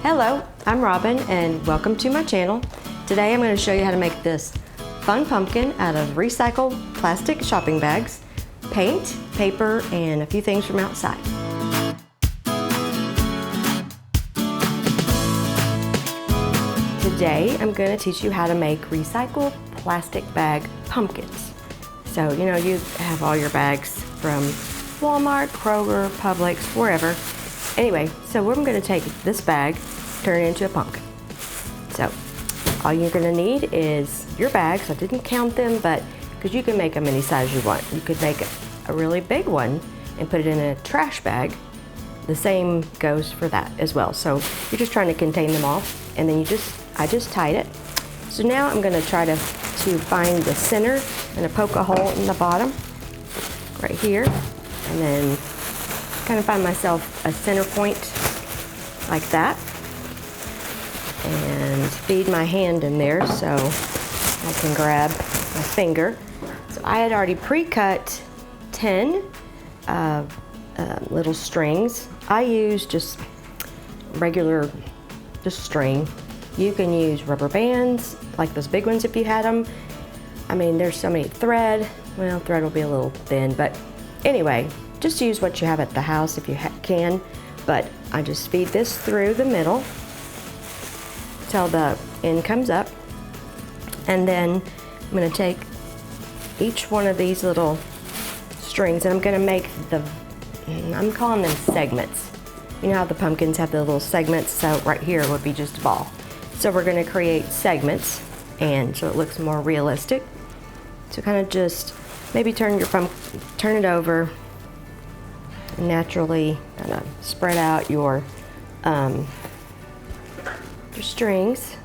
Hello, I'm Robin and welcome to my channel. Today I'm going to show you how to make this fun pumpkin out of recycled plastic shopping bags, paint, paper, and a few things from outside. Today I'm going to teach you how to make recycled plastic bag pumpkins. So, you know, you have all your bags from Walmart, Kroger, Publix, wherever. Anyway, so we're going to take this bag, turn it into a pumpkin. So, all you're going to need is your bags. I didn't count them, but because you can make them any size you want. You could make a really big one and put it in a trash bag. The same goes for that as well. So you're just trying to contain them all, and then I just tied it. So now I'm going to try to find the center and poke a hole in the bottom right here, and then kind of find myself a center point like that, and feed my hand in there so I can grab my finger. So I had already pre-cut 10 little strings. I use just regular string. You can use rubber bands like those big ones if you had them. I mean, there's so many thread. Well, thread will be a little thin, but anyway, just use what you have at the house if you can. But I just feed this through the middle till the end comes up, and then I'm going to take each one of these little strings and I'm going to make I'm calling them segments. You know how the pumpkins have the little segments? So right here would be just a ball. So we're going to create segments, and so it looks more realistic. So kind of just maybe turn it over, and naturally kind of spread out your strings,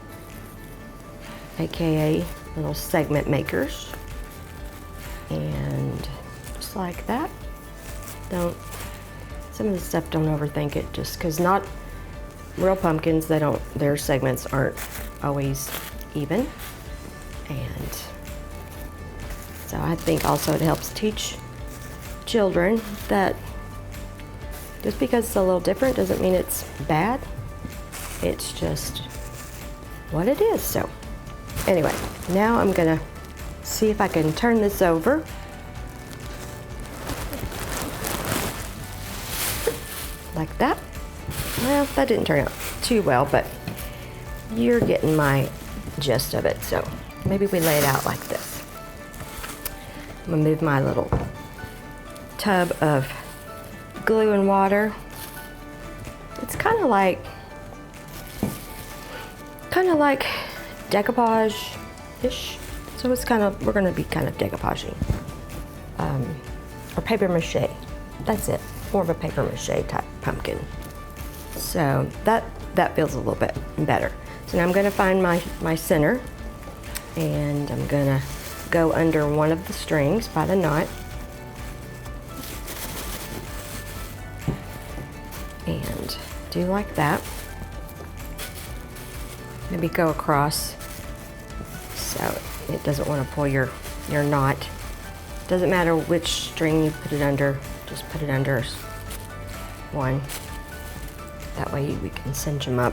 aka little segment makers, and just like that. Some of the stuff, don't overthink it, just because not real pumpkins, their segments aren't always even. And so I think also it helps teach children that just because it's a little different doesn't mean it's bad. It's just what it is. So anyway, now I'm gonna see if I can turn this over. Like that. Well, that didn't turn out too well, but you're getting my gist of it. So maybe we lay it out like this. I'm gonna move my little tub of glue and water. It's kind of like decoupage-ish. So we're gonna be kind of decoupaging. Or paper mache. That's it. More of a paper mache type pumpkin. So that feels a little bit better. So now I'm gonna find my center, and I'm gonna go under one of the strings by the knot. And do like that. Maybe go across so it doesn't want to pull your knot. Doesn't matter which string you put it under, just put it under one. That way we can cinch them up.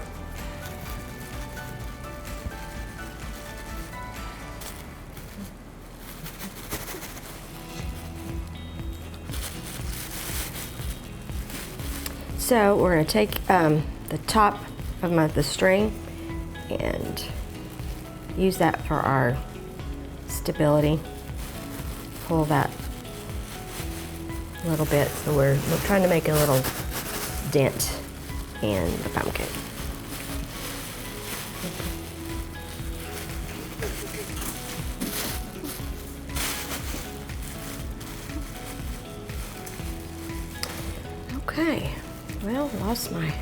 So we're going to take the top of the string and use that for our stability. Pull that a little bit, so we're trying to make a little dent in the pumpkin. Okay, well, lost my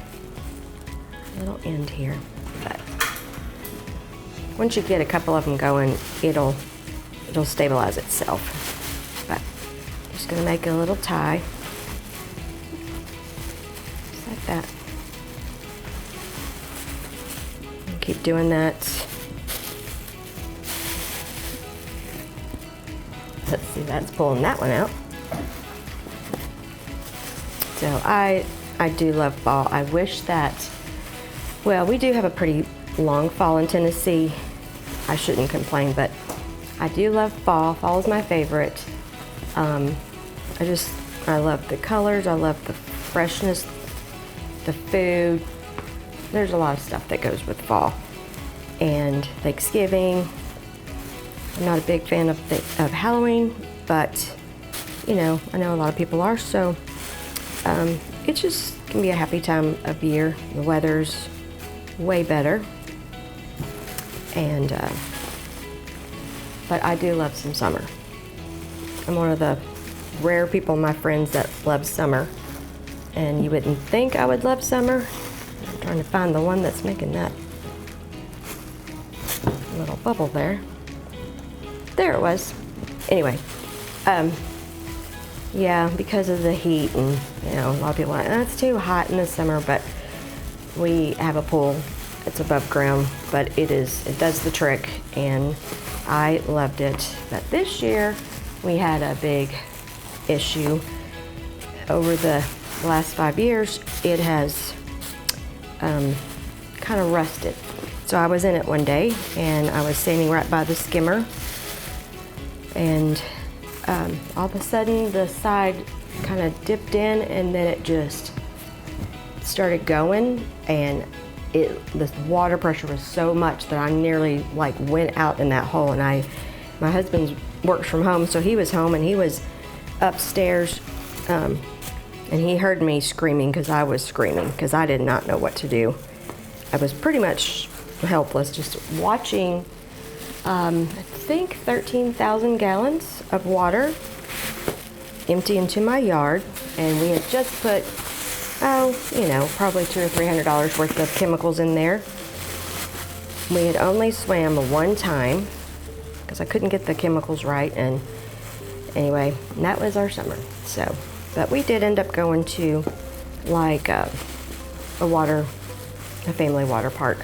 little end here, but once you get a couple of them going, it'll stabilize itself. But I'm just gonna make a little tie, just like that. And keep doing that. Let's see, that's pulling that one out. So I do love fall. I wish that Well, we do have a pretty long fall in Tennessee. I shouldn't complain, but I do love fall. Fall is my favorite. I love the colors, I love the freshness, the food. There's a lot of stuff that goes with fall. And Thanksgiving. I'm not a big fan of Halloween, but you know, I know a lot of people are, so it just can be a happy time of year. The weather's way better. And but I do love some summer. I'm one of the rare people, my friends, that love summer. And you wouldn't think I would love summer. I'm trying to find the one that's making that little bubble there. There it was. Anyway, yeah, because of the heat, and you know, a lot of people are like, oh, it's too hot in the summer, but we have a pool. It's above ground, but it does the trick, and I loved it. But this year we had a big issue. Over the last 5 years, it has kind of rusted. So I was in it one day, and I was standing right by the skimmer, and all of a sudden the side kind of dipped in, and then it just started going, and the water pressure was so much that I nearly like went out in that hole. And my husband works from home, so he was home and he was upstairs, and he heard me screaming because I was screaming because I did not know what to do. I was pretty much helpless, just watching I think 13,000 gallons of water empty into my yard, and we had just put, you know, probably $200 or $300 worth of chemicals in there. We had only swam one time because I couldn't get the chemicals right, and anyway, that was our summer. So, but we did end up going to like a family water park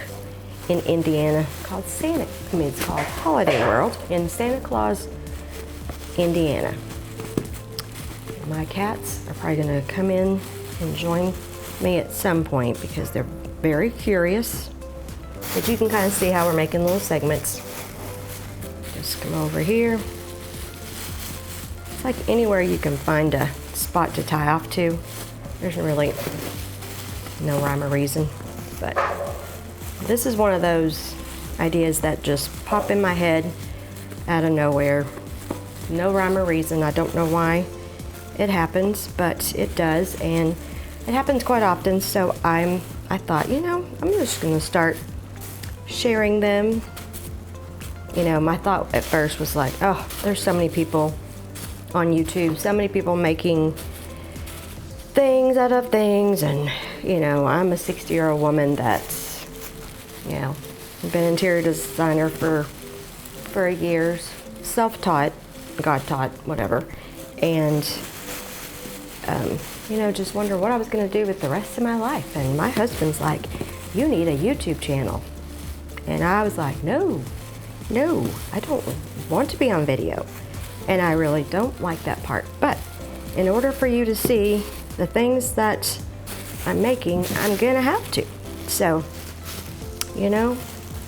in Indiana called it's called Holiday World in Santa Claus, Indiana. My cats are probably gonna come in and join me at some point because they're very curious. But you can kind of see how we're making little segments. Just come over here. It's like anywhere you can find a spot to tie off to. There's really no rhyme or reason, but this is one of those ideas that just pop in my head out of nowhere. No rhyme or reason. I don't know why it happens, but it does, and it happens quite often. So I thought, you know, I'm just gonna start sharing them. You know, my thought at first was like, oh, there's so many people on YouTube, so many people making things out of things, and you know, I'm a 60-year-old woman that's, you know, been an interior designer for years, self-taught, God-taught, whatever, and you know, just wonder what I was going to do with the rest of my life. And my husband's like, you need a YouTube channel. And I was like, no, I don't want to be on video. And I really don't like that part. But in order for you to see the things that I'm making, I'm going to have to. So, you know,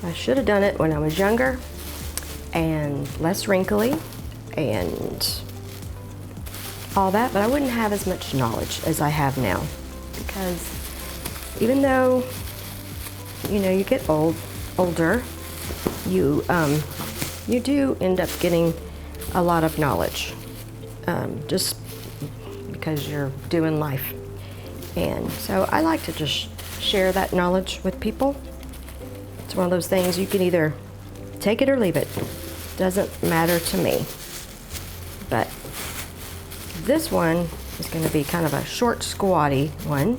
I should have done it when I was younger and less wrinkly and all that, but I wouldn't have as much knowledge as I have now, because even though, you know, you get older, you do end up getting a lot of knowledge, just because you're doing life. And so I like to just share that knowledge with people. It's one of those things you can either take it or leave it. Doesn't matter to me. But this one is going to be kind of a short, squatty one,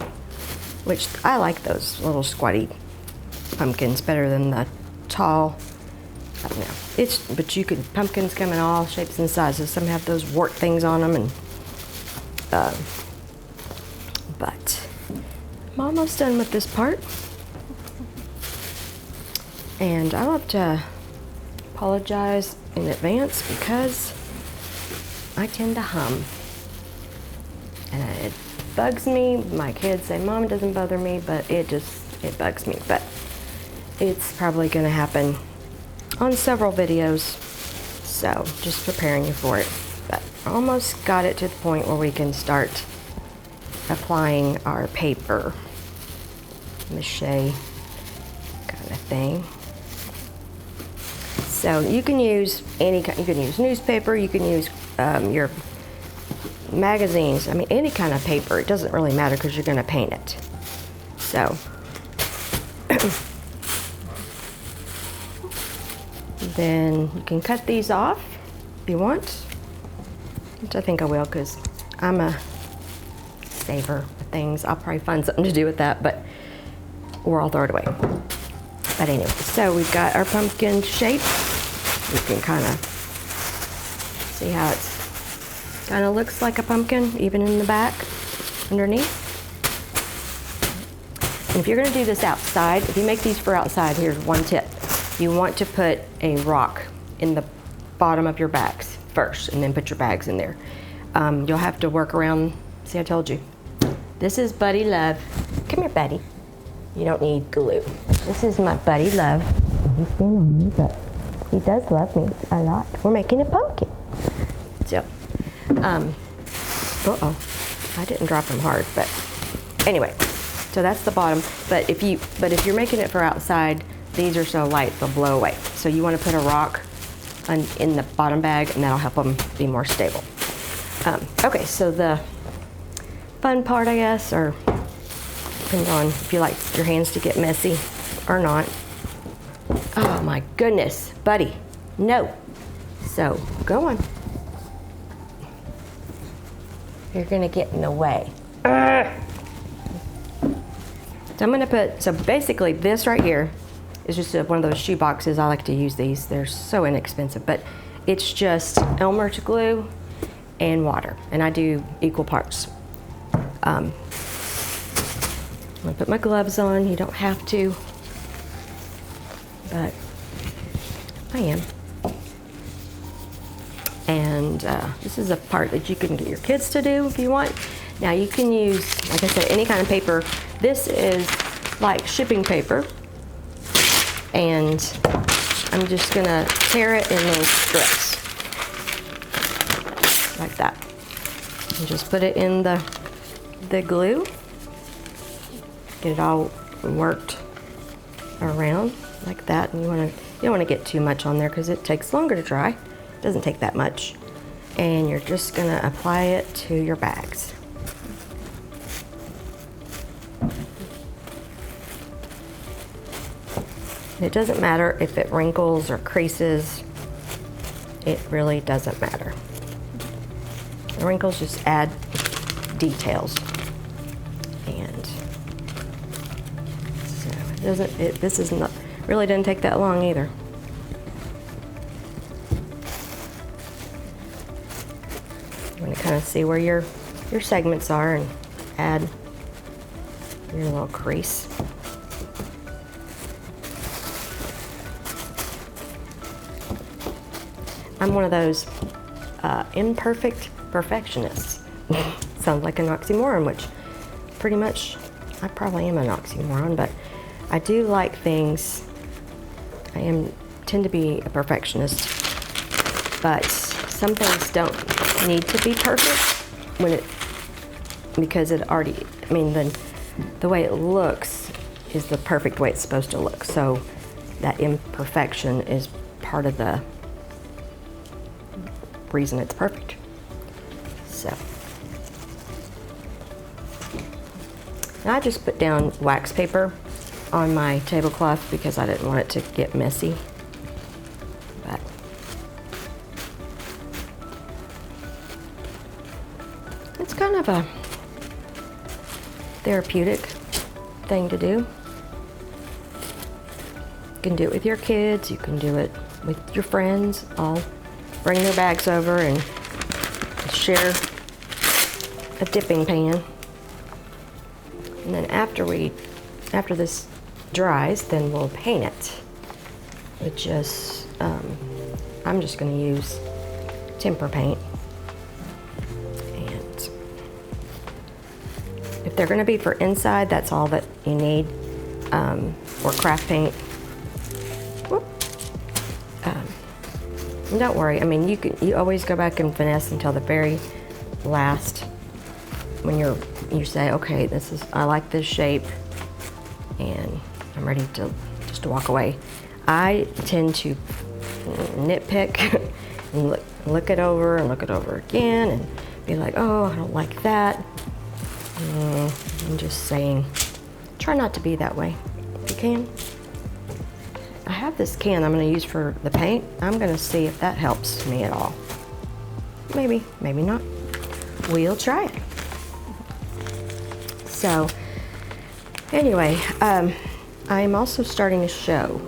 which I like those little squatty pumpkins better than the tall. I don't know. But pumpkins come in all shapes and sizes. Some have those wart things on them, and but I'm almost done with this part. And I love to apologize in advance because I tend to hum. And it bugs me. My kids say, Mom, it doesn't bother me, but it just It bugs me, but it's probably gonna happen on several videos, so just preparing you for it. But almost got it to the point where we can start applying our paper, mache kind of thing. So you can use you can use newspaper, you can use your magazines, I mean any kind of paper. It doesn't really matter because you're going to paint it. So then you can cut these off if you want, which I think I will because I'm a saver of things. I'll probably find something to do with that, or I'll throw it away. But anyway, so we've got our pumpkin shape. You can kind of see how it's kind of looks like a pumpkin, even in the back, underneath. And if you're going to do this outside, if you make these for outside, here's one tip. You want to put a rock in the bottom of your bags first, and then put your bags in there. You'll have to work around. See, I told you. This is Buddy Love. Come here, Buddy. You don't need glue. This is my Buddy Love. He's staying on me, but he does love me a lot. We're making a pumpkin. So, uh-oh, I didn't drop him hard, but anyway, so that's the bottom. But if you're making it for outside, these are so light they'll blow away. So you want to put a rock in the bottom bag, and that'll help them be more stable. Okay, so the fun part, I guess, or depends on if you like your hands to get messy or not. Oh my goodness, Buddy, no. So go on. You're gonna get in the way. So I'm gonna so basically this right here is just one of those shoe boxes. I like to use these. They're so inexpensive, but it's just Elmer's glue and water, and I do equal parts. I'm gonna put my gloves on. You don't have to, but I am. And this is a part that you can get your kids to do if you want. Now you can use, like I said, any kind of paper. This is like shipping paper, and I'm just gonna tear it in little strips like that, and just put it in the glue. Get it all worked around like that, and you don't want to get too much on there because it takes longer to dry. It doesn't take that much, and you're just gonna apply it to your bags. It doesn't matter if it wrinkles or creases. It really doesn't matter. The wrinkles just add details, and so this is not really doesn't take that long either. You want to kind of see where your segments are and add your little crease. I'm one of those imperfect perfectionists. Sounds like an oxymoron, which pretty much I probably am an oxymoron, but I do like things. I tend to be a perfectionist, but some things don't need to be perfect because it already, I mean, the way it looks is the perfect way it's supposed to look. So that imperfection is part of the reason it's perfect. So, and I just put down wax paper on my tablecloth because I didn't want it to get messy. But it's kind of a therapeutic thing to do. You can do it with your kids, you can do it with your friends. All bring their bags over and share a dipping pan. And then after this dries, then we'll paint it. With just, I'm just going to use temper paint. And if they're going to be for inside, that's all that you need. or craft paint. Whoop. And don't worry, I mean, you always go back and finesse until the very last when you say, okay, I like this shape and I'm ready to just to walk away. I tend to nitpick and look it over and look it over again and be like, oh, I don't like that. I'm just saying, try not to be that way if you can. I have this can I'm going to use for the paint. I'm going to see if that helps me at all. Maybe, maybe not. We'll try it. So, anyway, I'm also starting a show.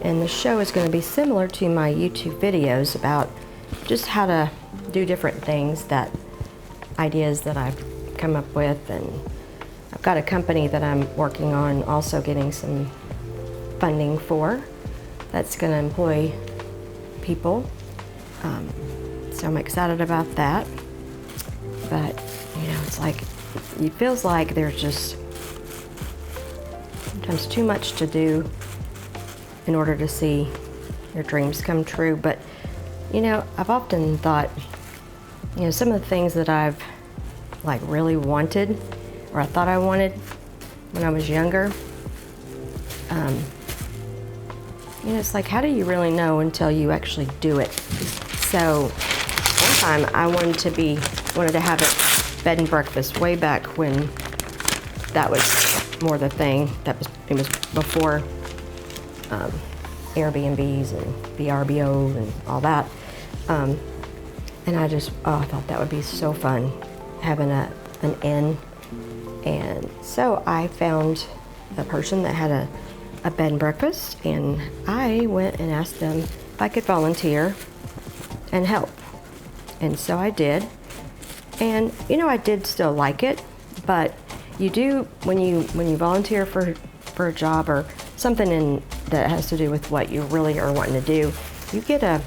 And the show is going to be similar to my YouTube videos about just how to do different things, ideas that I've come up with. And I've got a company that I'm working on also getting some funding for that's going to employ people. So I'm excited about that. But, it's like, it feels like there's just sometimes too much to do in order to see your dreams come true. But, I've often thought, some of the things that I've really wanted, or I thought I wanted when I was younger, it's like, how do you really know until you actually do it? So one time I wanted to have a bed and breakfast way back when that was more the thing. It was before Airbnbs and VRBO and all that. And I thought that would be so fun, having an inn. And so I found a person that had a bed and breakfast, and I went and asked them if I could volunteer and help. And so I did. And I did still like it, but you do, when you volunteer for a job or something that has to do with what you really are wanting to do, you get a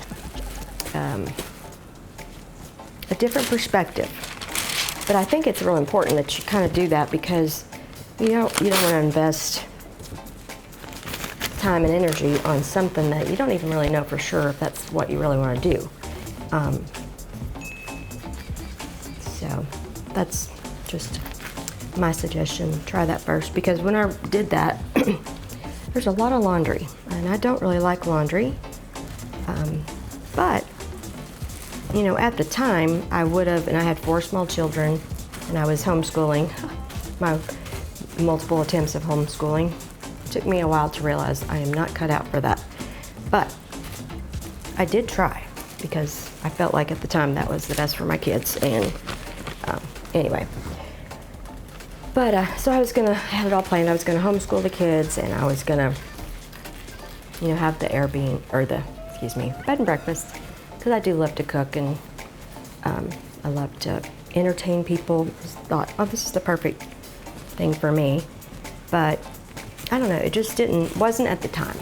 different perspective. But I think it's real important that you kind of do that, because you don't want to invest time and energy on something that you don't even really know for sure if that's what you really want to do. So that's just my suggestion. Try that first, because when I did that, there's a lot of laundry, and I don't really like laundry. But at the time I would have, and I had 4 small children, and I was homeschooling, my multiple attempts of homeschooling. It took me a while to realize I am not cut out for that. But I did try, because I felt like at the time that was the best for my kids. And anyway, but so I had it all planned. I was gonna homeschool the kids, and I was gonna, have the Airbnb, or bed and breakfast, because I do love to cook, and I love to entertain people. Just thought, oh, this is the perfect thing for me. But I don't know, it just wasn't at the time.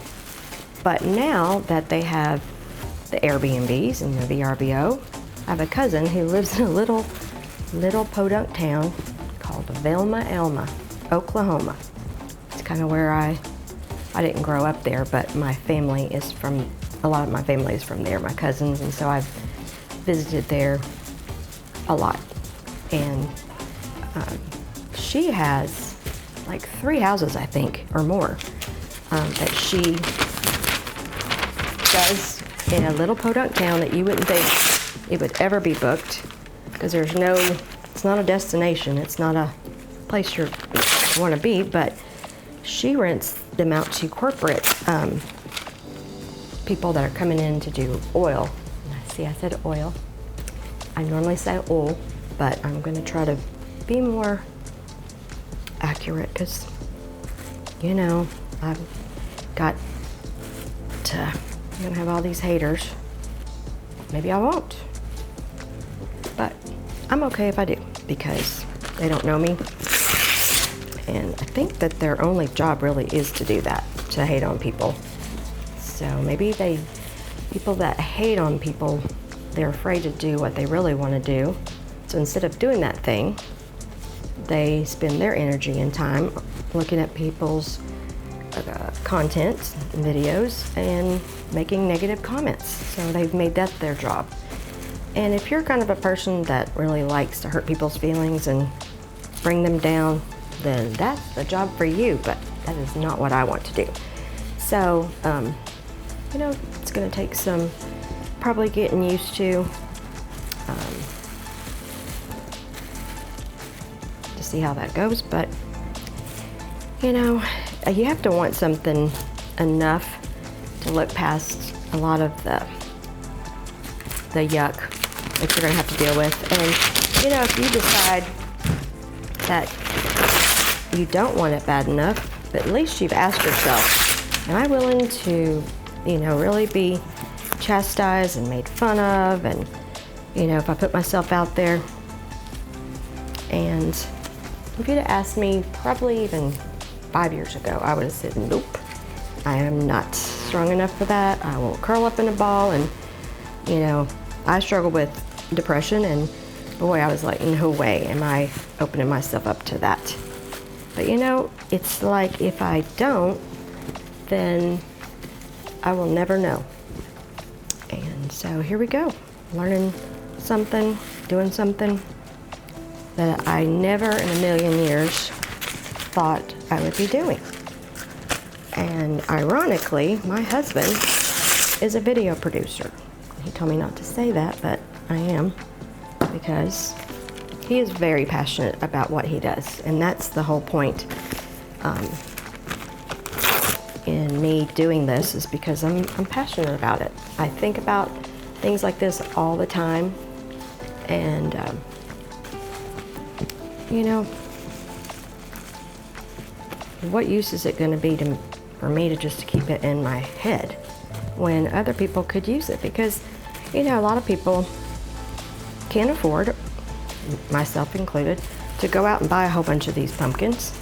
But now that they have the Airbnbs and the VRBO, I have a cousin who lives in a little podunk town called Elma, Oklahoma. It's kind of where I didn't grow up there, but a lot of my family is from there, my cousins, and so I've visited there a lot. And she has 3 houses, I think, or more, that she does in a little podunk town that you wouldn't think it would ever be booked, because it's not a destination, it's not a place you want to be, but she rents them out to corporate people that are coming in to do oil. See, I said oil. I normally say oil, but I'm going to try to be more accurate, because I've got I'm going to have all these haters. Maybe I won't, but I'm okay if I do, because they don't know me, and I think that their only job really is to do that, to hate on people. So maybe people that hate on people, they're afraid to do what they really want to do. So instead of doing that thing, they spend their energy and time looking at people's content, videos, and making negative comments. So they've made that their job. And if you're kind of a person that really likes to hurt people's feelings and bring them down, then that's the job for you, but that is not what I want to do. So, you know, it's gonna take some probably getting used to see how that goes, but you know, you have to want something enough to look past a lot of the yuck that you're gonna have to deal with. And you know, if you decide that you don't want it bad enough, but at least you've asked yourself, am I willing to, you know, really be chastised and made fun of? And you know, if I put myself out there, and if you'd have asked me probably even 5 years ago, I would have said, nope, I am not strong enough for that. I will curl up in a ball. And you know, I struggle with depression, and boy, I was like, no way am I opening myself up to that. But you know, it's like if I don't, then I will never know. And so here we go, learning something, doing something that I never in a million years thought I would be doing. And ironically, my husband is a video producer. He told me not to say that, but I am, because he is very passionate about what he does. And that's the whole point in me doing this, is because I'm passionate about it. I think about things like this all the time. And you know, what use is it going to be for me to just keep it in my head when other people could use it? Because, you know, a lot of people can't afford, myself included, to go out and buy a whole bunch of these pumpkins.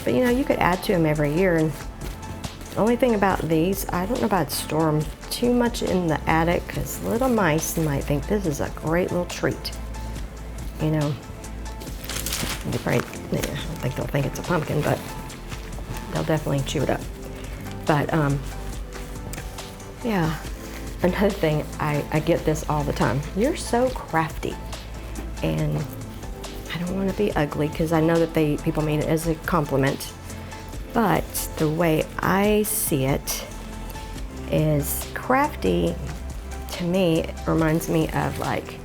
But, you know, you could add to them every year. And the only thing about these, I don't know if I'd store them too much in the attic, because little mice might think this is a great little treat. You know, they probably, I don't think they'll think it's a pumpkin, but they'll definitely chew it up. But yeah, another thing, I get this all the time. You're so crafty. And I don't want to be ugly, because I know that people mean it as a compliment. But the way I see it is, crafty to me reminds me of like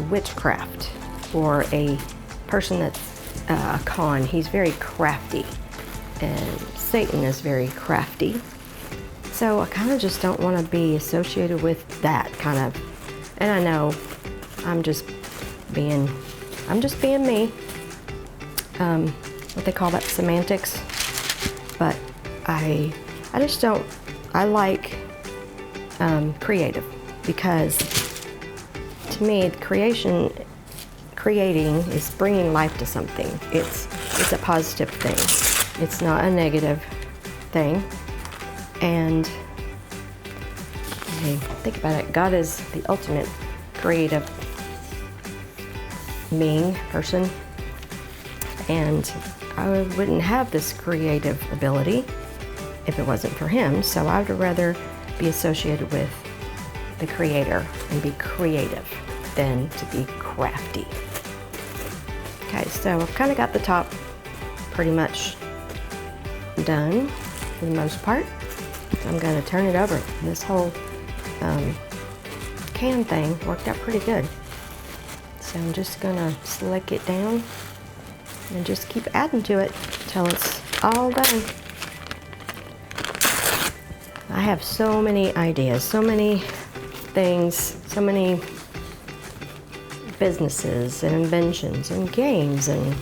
witchcraft, or a person that's a con. He's very crafty, and Satan is very crafty. So I kind of just don't want to be associated with that kind of. And I know I'm just being me. What they call that, semantics. But I just don't. I like creative, because to me, creating is bringing life to something. It's a positive thing. It's not a negative thing. And hey, think about it. God is the ultimate creative being, person. And I wouldn't have this creative ability if it wasn't for him. So I would rather be associated with the Creator and be creative than to be crafty. Okay, so I've kind of got the top pretty much done for the most part. So I'm going to turn it over. This whole can thing worked out pretty good. So I'm just going to slick it down and just keep adding to it till it's all done. I have so many ideas, so many things, so many businesses and inventions and games, and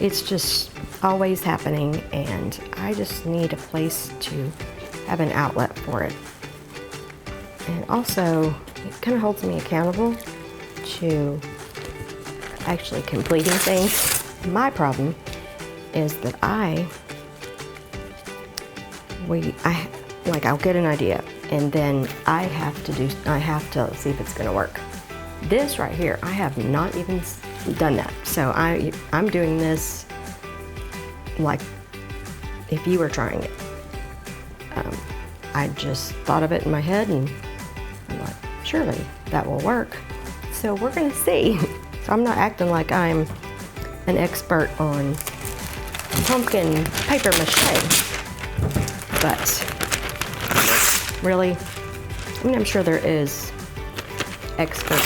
it's just always happening, and I just need a place to have an outlet for it. And also, it kind of holds me accountable to actually completing things. My problem is that I'll get an idea, and then I have to see if it's going to work. This right here, I have not even done that. So I'm doing this like if you were trying it. I just thought of it in my head and I'm like, surely that will work. So we're gonna see. So I'm not acting like I'm an expert on pumpkin paper mache, but really, I mean, I'm sure there is expert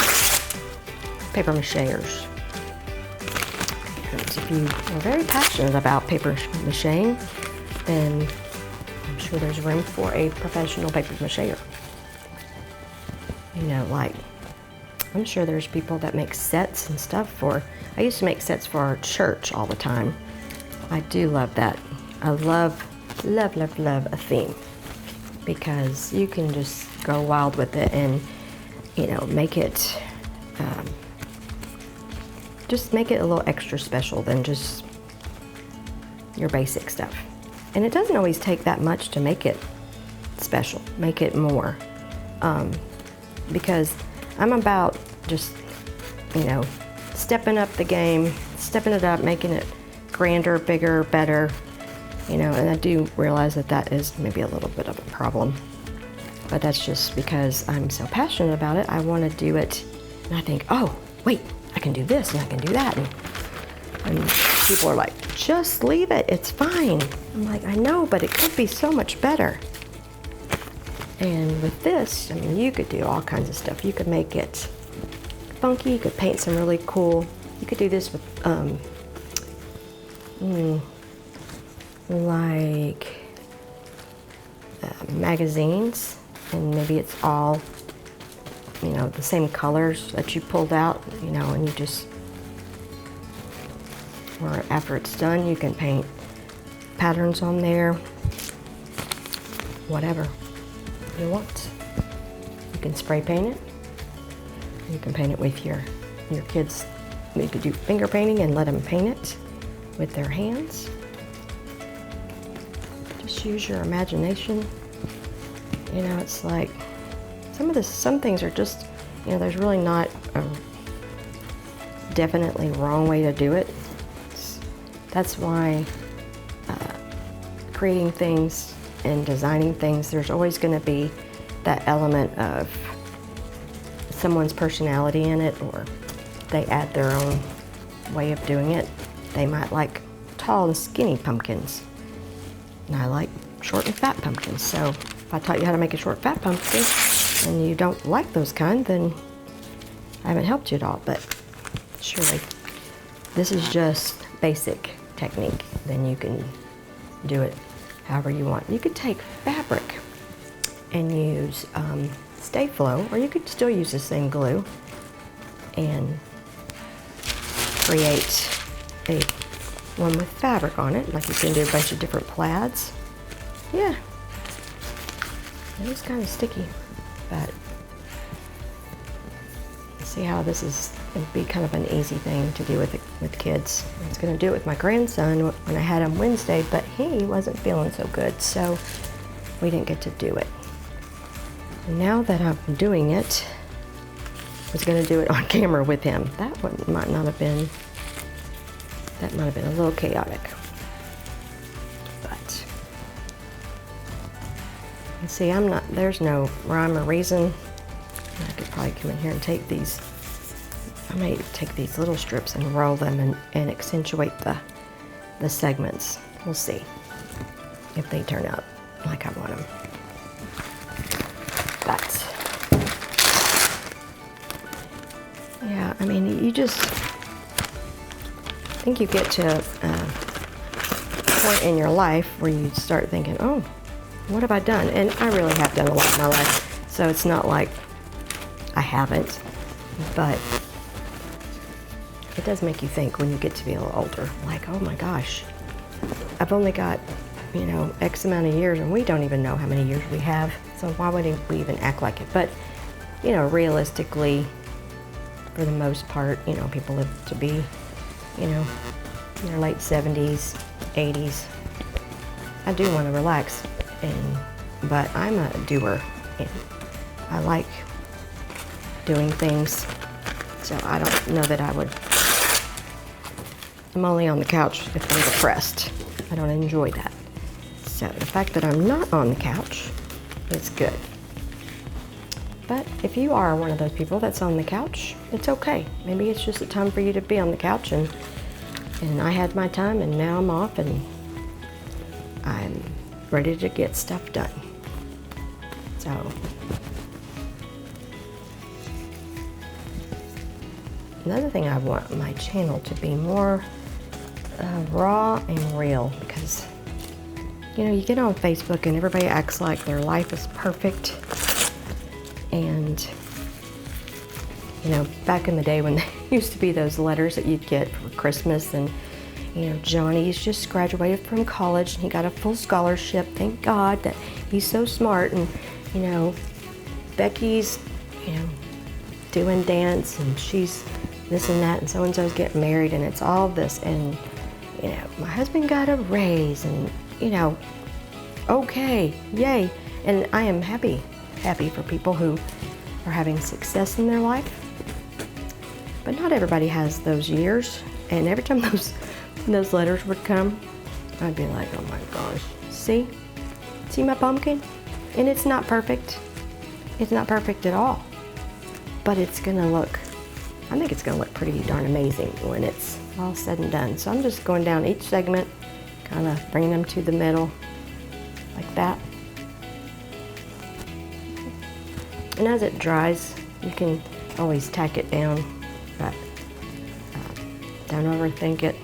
paper macheers. And if you are very passionate about paper macheing, then I'm sure there's room for a professional paper macher. You know, like, I'm sure there's people that make sets and stuff for, I used to make sets for our church all the time. I do love that. I love a theme, because you can just go wild with it and, you know, make it, just make it a little extra special than just your basic stuff. And it doesn't always take that much to make it special, make it more. Because I'm about just, you know, stepping up the game, stepping it up, making it grander, bigger, better, you know, and I do realize that that is maybe a little bit of a problem. But that's just because I'm so passionate about it. I want to do it, and I think, oh, wait, I can do this and I can do that. And people are like, just leave it, it's fine. I'm like, I know, but it could be so much better. And with this, I mean, you could do all kinds of stuff. You could make it funky, you could paint some really cool, you could do this with, like magazines, and maybe it's all, you know, the same colors that you pulled out, you know, and you just, or after it's done, you can paint patterns on there, whatever you want. You can spray paint it. You can paint it with your kids. You could do finger painting and let them paint it with their hands. Just use your imagination. You know, it's like some things are just, you know, there's really not a definitely wrong way to do it. That's why creating things and designing things, there's always going to be that element of someone's personality in it, or they add their own way of doing it. They might like tall and skinny pumpkins, and I like short and fat pumpkins. So if I taught you how to make a short fat pumpkin and you don't like those kind, then I haven't helped you at all. But surely this is just basic technique. Then you can do it however you want. You could take fabric and use Stay Flow, or you could still use the same glue and create a one with fabric on it. Like you can do a bunch of different plaids. Yeah, it is kind of sticky, but see how this is, it'd be kind of an easy thing to do with kids. I was going to do it with my grandson when I had him Wednesday, but he wasn't feeling so good, so we didn't get to do it. And now that I'm doing it, I was going to do it on camera with him. That one might have been a little chaotic. But you see, there's no rhyme or reason. I could probably come in here and take these, I may take these little strips and roll them and accentuate the segments. We'll see if they turn out like I want them. But yeah, I mean, you just, I think you get to a point in your life where you start thinking, oh, what have I done? And I really have done a lot in my life, so it's not like I haven't, but it does make you think when you get to be a little older, like, oh my gosh, I've only got, you know, X amount of years, and we don't even know how many years we have, so why would we even act like it? But, you know, realistically, for the most part, you know, people live to be, you know, in their late 70s, 80s. I do want to relax, but I'm a doer, and I like doing things, so I don't know that I would. I'm only on the couch if I'm depressed. I don't enjoy that. So the fact that I'm not on the couch is good. But if you are one of those people that's on the couch, it's okay. Maybe it's just a time for you to be on the couch, and I had my time, and now I'm off, and I'm ready to get stuff done. So another thing, I want my channel to be more raw and real, because you know, you get on Facebook and everybody acts like their life is perfect. And you know, back in the day when there used to be those letters that you'd get for Christmas, and you know, Johnny's just graduated from college and he got a full scholarship, thank God that he's so smart, and you know, Becky's, you know, doing dance and she's this and that, and so and so's getting married, and it's all this, and you know, my husband got a raise, and you know, okay, yay. And I am happy for people who are having success in their life. But not everybody has those years, and every time those letters would come, I'd be like, oh my gosh, see my pumpkin? And it's not perfect. It's not perfect at all. But it's gonna look, I think it's gonna look pretty darn amazing when it's all said and done. So I'm just going down each segment, kind of bringing them to the middle, like that. And as it dries, you can always tack it down, but don't overthink it.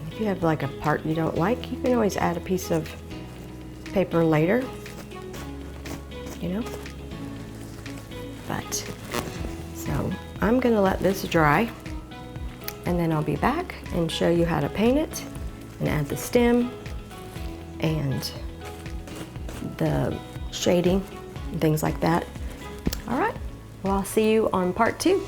If you have like a part you don't like, you can always add a piece of paper later, you know. But, so I'm gonna let this dry, and then I'll be back and show you how to paint it and add the stem and the shading and things like that. All right, well, I'll see you on part 2.